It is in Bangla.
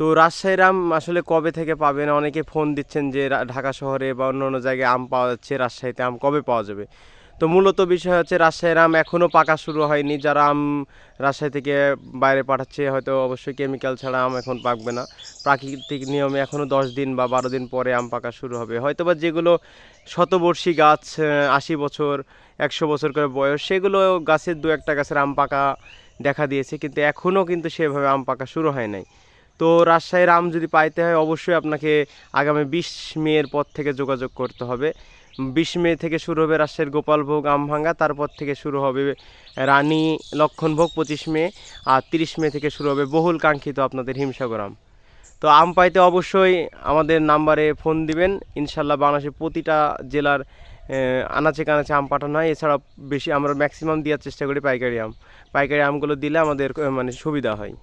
তো রাজশাহীর আম আসলে কবে থেকে পাবেন? অনেকে ফোন দিচ্ছেন যে ঢাকা শহরে বা অন্য জায়গায় আম পাওয়া যাচ্ছে, রাজশাহীতে আম কবে পাওয়া যাবে? তো মূলত বিষয় হচ্ছে রাজশাহীর আম এখনও পাকা শুরু হয়নি। যারা আম রাজশাহী থেকে বাইরে পাঠাচ্ছে হয়তো অবশ্যই কেমিক্যাল ছাড়া আম এখন পাকবে না। প্রাকৃতিক নিয়মে এখনও 10 দিন বা 12 দিন পরে আম পাকা শুরু হবে। হয়তোবা যেগুলো শতবর্ষী গাছ, 80 বছর 100 বছর করে বয়স, সেগুলো গাছের দু একটা গাছের আম পাকা দেখা দিয়েছে, কিন্তু এখনও কিন্তু সেভাবে আম পাকা শুরু হয় নাই। তো রাজশাহীর আম যদি পাইতে হয় অবশ্যই আপনাকে আগামী 20 মের পর থেকে যোগাযোগ করতে হবে। 20 মে থেকে শুরু হবে রাজশাহীর গোপালভোগ আম ভাঙা, তারপর থেকে শুরু হবে রানী লক্ষণভোগ 25 মে, আর 30 মে থেকে শুরু হবে বহুল কাঙ্ক্ষিত আপনাদের হিমসাগর আম। তো আম পাইতে অবশ্যই আমাদের নাম্বারে ফোন দিবেন। ইনশাল্লাহ বাংলাদেশের প্রতিটা জেলার আনাচে কানাচে আম পাঠানো হয়। এছাড়া বেশি আমরা ম্যাক্সিমাম দেওয়ার চেষ্টা করি পাইকারি আম। পাইকারি আমগুলো দিলে আমাদের মানে সুবিধা হয়।